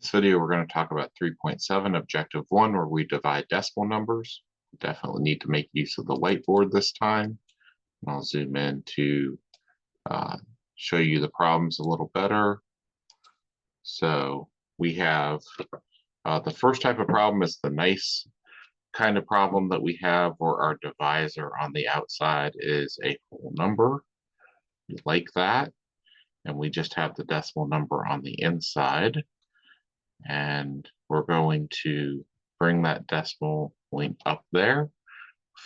This video, we're going to talk about 3.7 Objective 1, where we divide decimal numbers. Definitely need to make use of the whiteboard this time. I'll zoom in to show you the problems a little better. So we have the first type of problem is the nice kind of problem that we have, where our divisor on the outside is a whole number. We like that. And we just have the decimal number on the inside. And we're going to bring that decimal point up there.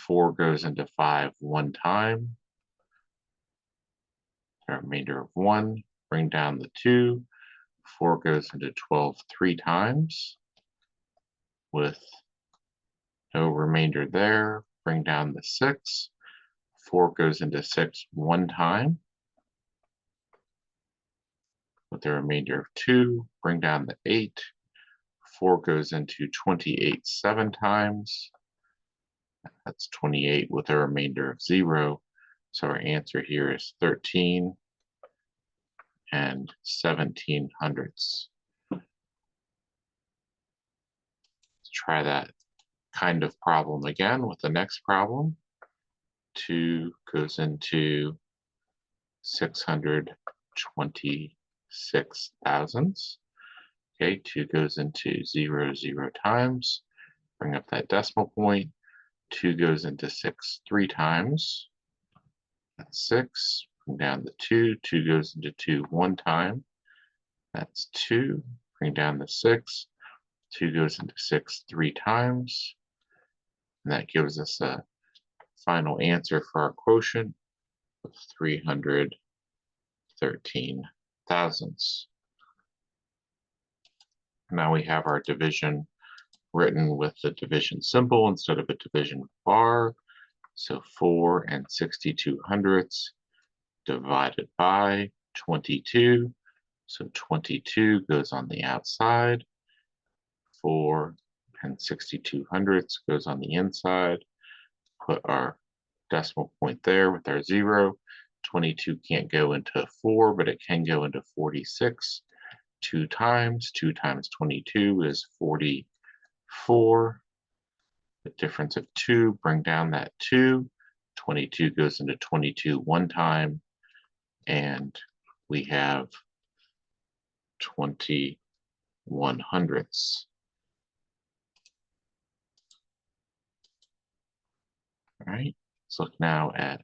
4 goes into 5 one time. The remainder of 1, bring down the 2. 4 goes into 12 3 times. With no remainder there, bring down the 6. 4 goes into 6 one time. With the remainder of 2, bring down the 8. 4 goes into 28 7 times. That's 28 with a remainder of 0. So our answer here is 13 and 1700ths. Let's try that kind of problem again with the next problem. 2 goes into 626 thousandths. Okay, 2 goes into 0 0 times. Bring up that decimal point. 2 goes into 6 3 times. That's 6. Bring down the 2. 2 goes into 2 one time. That's 2. Bring down the 6. 2 goes into 6 3 times. And that gives us a final answer for our quotient of 313 thousandths. Now we have our division written with the division symbol instead of a division bar. So 4 and 62 hundredths divided by 22. So 22 goes on the outside. 4 and 62 hundredths goes on the inside. Put our decimal point there with our 0. 22 can't go into 4, but it can go into 46 2 times. 2 times 22 is 44. The difference of 2, bring down that 2. 22 goes into 22 one time, and we have 21 hundredths. All right, let's look now at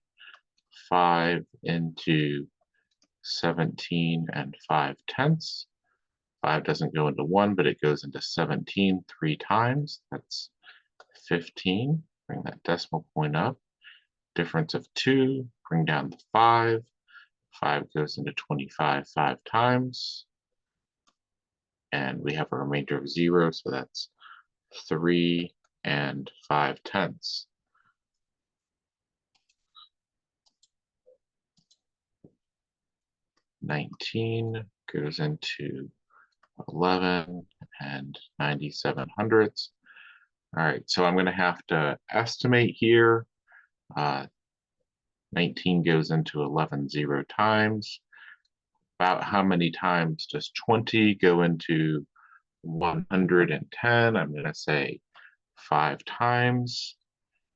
5 into 17 and 5 tenths. 5 doesn't go into 1, but it goes into 17 3 times. That's 15. Bring that decimal point up. Difference of 2, bring down the 5. 5 goes into 25 5 times. And we have a remainder of 0, so that's 3 and 5 tenths. 19 goes into 11 and 97 hundredths. All right, so I'm going to have to estimate here. 19 goes into 11 0 times. About how many times does 20 go into 110? I'm going to say 5 times.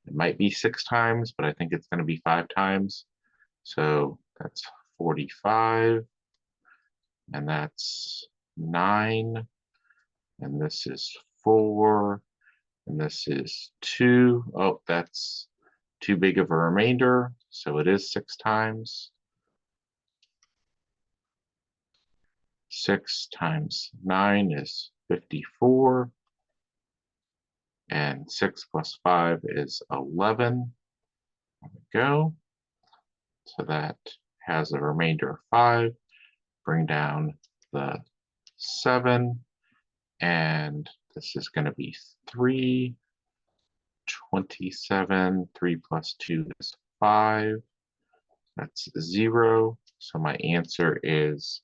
It might be 6 times, but I think it's going to be 5 times. So that's 45, and that's 9, and this is 4, and this is 2. Oh, that's too big of a remainder, so it is 6 times. 6 times 9 is 54, and 6 plus 5 is 11. There we go. So that has a remainder of 5. Bring down the 7, and this is going to be 3. 27, 3 plus 2 is 5. That's 0. So my answer is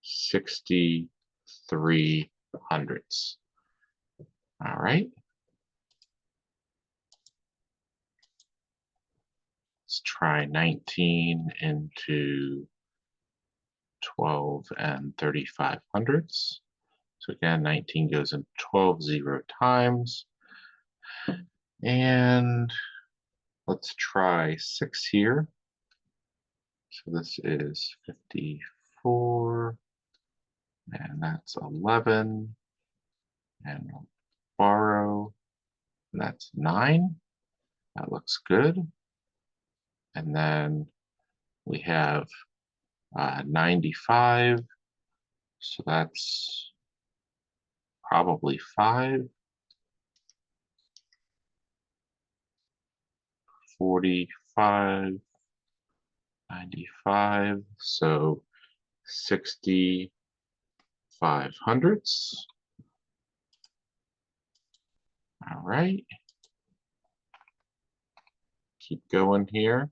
63 hundredths. All right. Let's try 19 into 12 and 35 hundredths. So again, 19 goes in 12 0 times. And let's try 6 here. So this is 54, and that's 11, and we'll borrow, and that's 9. That looks good. And then we have 95, so that's probably 5. 45, 95, so 65 hundredths. All right. Keep going here.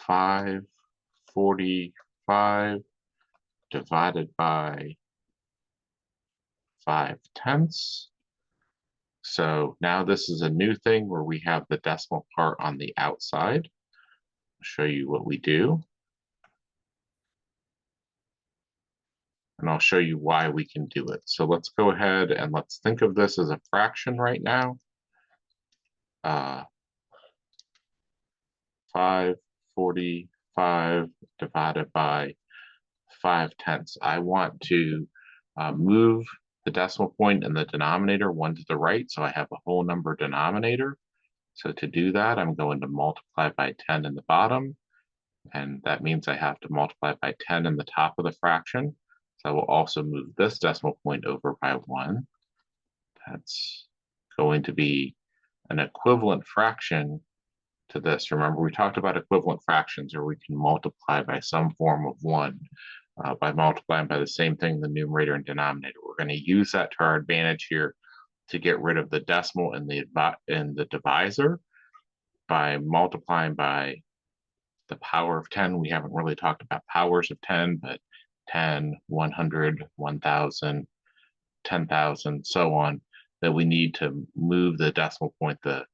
545 divided by 5/10. So now this is a new thing where we have the decimal part on the outside. I'll show you what we do. And I'll show you why we can do it. So let's go ahead and let's think of this as a fraction right now. 545 divided by 5/10. I want to move the decimal point in the denominator 1 to the right, so I have a whole number denominator. So to do that, I'm going to multiply by 10 in the bottom, and that means I have to multiply by 10 in the top of the fraction. So I will also move this decimal point over by 1. That's going to be an equivalent fraction to this. Remember, we talked about equivalent fractions, or we can multiply by some form of 1 by multiplying by the same thing in the numerator and denominator. We're going to use that to our advantage here to get rid of the decimal in the divisor by multiplying by the power of 10. We haven't really talked about powers of 10, but 10, 100, 1,000, 10,000, so on, that we need to move the decimal point the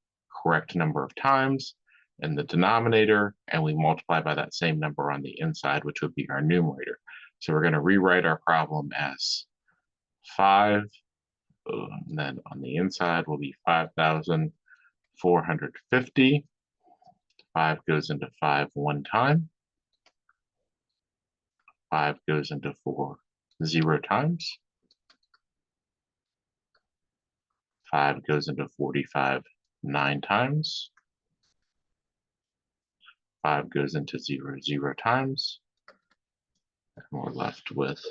correct number of times in the denominator, and we multiply by that same number on the inside, which would be our numerator. So we're going to rewrite our problem as 5, and then on the inside will be 5,450. 5 goes into 5 one time. 5 goes into 4 0 times. 5 goes into 45 9 times. 5 goes into 0 0 times. And we're left with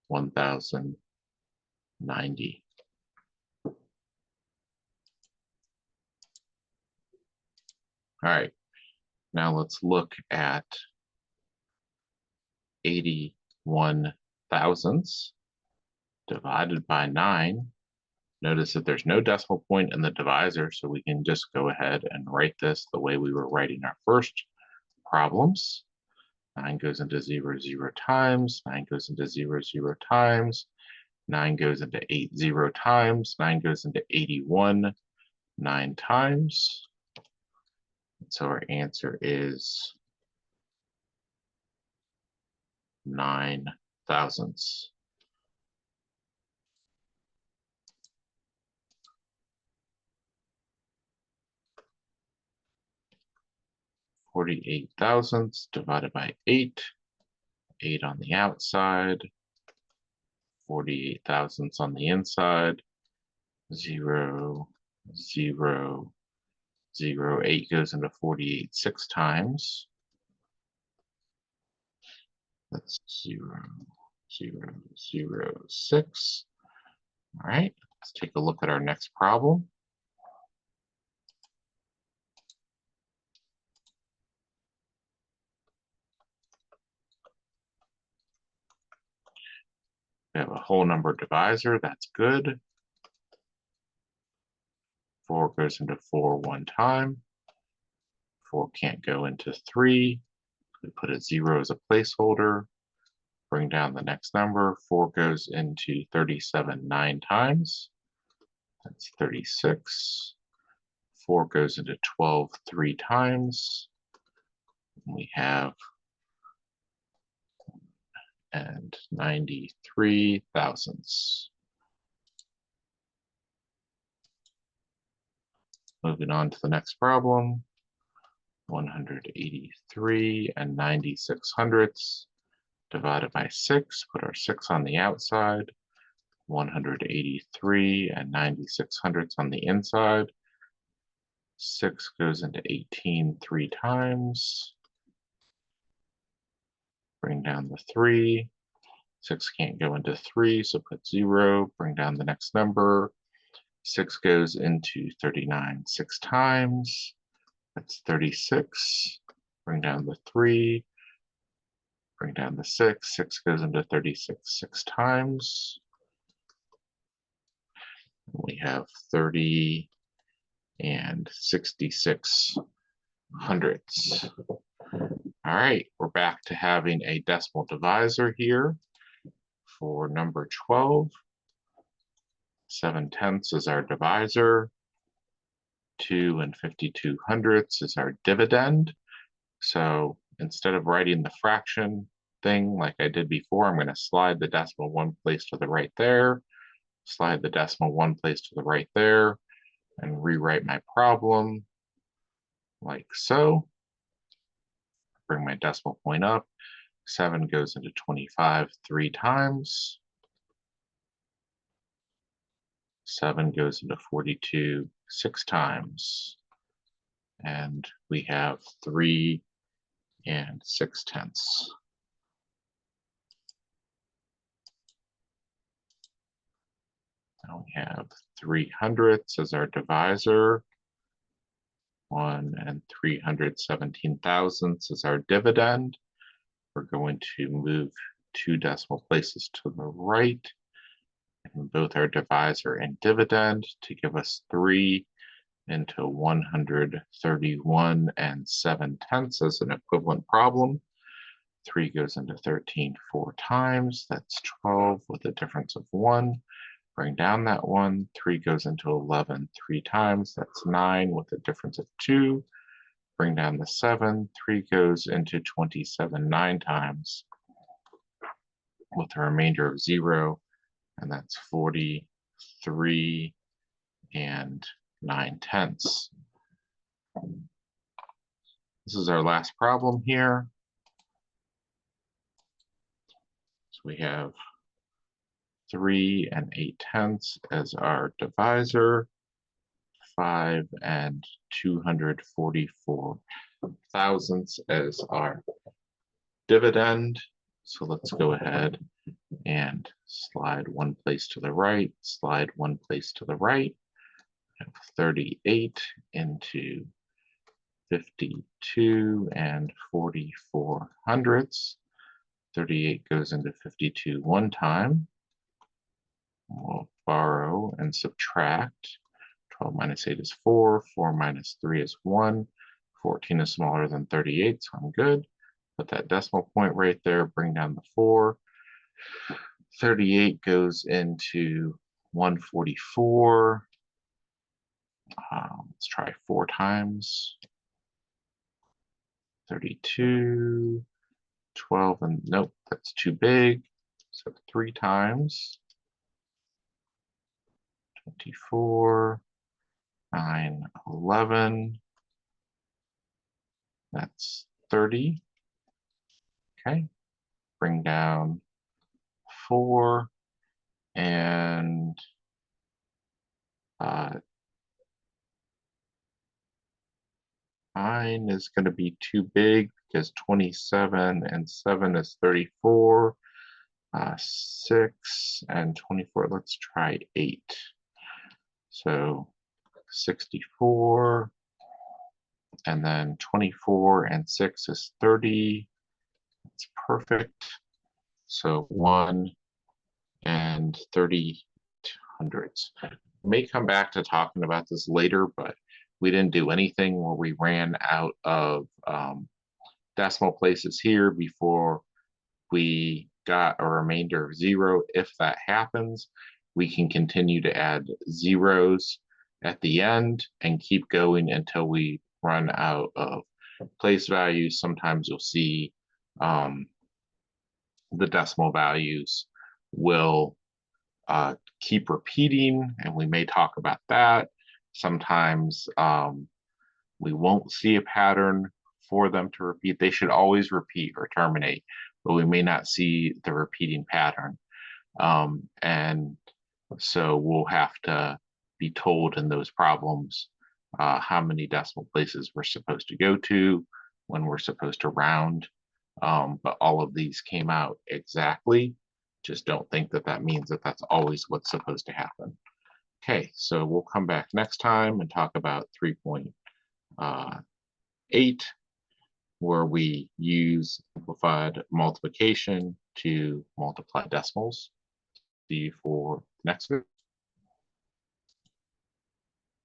1,090. All right, now let's look at 81 thousandths divided by 9. Notice that there's no decimal point in the divisor, so we can just go ahead and write this the way we were writing our first problems. 9 goes into 0 0 times, 9 goes into 0 0 times, 9 goes into 8 0 times, 9 goes into 81 9 times. So our answer is 9 thousandths. $48 thousandths divided by 8. 8 on the outside. 48 thousandths on the inside. 0 0 0. 8 goes into 48 6 times. That's 0 0 0 6. All right, let's take a look at our next problem. We have a whole number divisor, that's good. 4 goes into 4 one time. 4 can't go into 3. We put a 0 as a placeholder. Bring down the next number. 4 goes into 37 9 times. That's 36. 4 goes into 12 3 times. We have and 93 thousandths. Moving on to the next problem, 183 and 96 hundredths divided by 6, put our 6 on the outside, 183 and 96 hundredths on the inside. 6 goes into 18 3 times. Bring down the 3. 6 can't go into 3, so put 0. Bring down the next number. 6 goes into 39 6 times. That's 36. Bring down the 3. Bring down the 6. 6 goes into 36 6 times. We have 30 and 66 hundredths. All right, we're back to having a decimal divisor here for number 12. 7/10 is our divisor. 2 and 52 hundredths is our dividend. So instead of writing the fraction thing like I did before, I'm going to slide the decimal one place to the right there, slide the decimal one place to the right there, and rewrite my problem like so. Bring my decimal point up. 7 goes into 25 3 times. 7 goes into 42 6 times. And we have 3 and 6/10. Now we have 3 hundredths as our divisor. 1 and 317 thousandths is our dividend. We're going to move 2 decimal places to the right in both our divisor and dividend to give us 3 into 131 and 7/10 as an equivalent problem. 3 goes into 13 4 times. That's 12 with a difference of 1. Bring down that 1. 3 goes into 11 3 times. That's 9 with a difference of 2. Bring down the 7. 3 goes into 27 9 times with a remainder of 0. And that's 43 and 9/10. This is our last problem here. So we have 3 and 8/10 as our divisor, 5 and 244 thousandths as our dividend. So let's go ahead and slide one place to the right, slide one place to the right. I have 38 into 52 and 44 hundredths. 38 goes into 52 one time. We'll borrow and subtract. 12 minus 8 is 4. 4 minus 3 is 1. 14 is smaller than 38, so I'm good. Put that decimal point right there, bring down the 4. 38 goes into 144. Let's try 4 times. 32, 12, and nope, that's too big. So 3 times. 24, 9, 11. That's 30. Okay. Bring down 4 and 9 is going to be too big because 27 and 7 is 34. 6 and 24, let's try 8. So 64, and then 24 and 6 is 30. That's perfect. So 1 and 30 hundredths. We may come back to talking about this later, but we didn't do anything where we ran out of decimal places here before we got a remainder of 0. If that happens, we can continue to add zeros at the end and keep going until we run out of place values. Sometimes you'll see the decimal values will keep repeating, and we may talk about that. Sometimes we won't see a pattern for them to repeat. They should always repeat or terminate, but we may not see the repeating pattern. And so we'll have to be told in those problems how many decimal places we're supposed to go to, when we're supposed to round. But all of these came out exactly. Just don't think that that means that that's always what's supposed to happen. Okay, so we'll come back next time and talk about 3.8, where we use simplified multiplication to multiply decimals. See you for next week.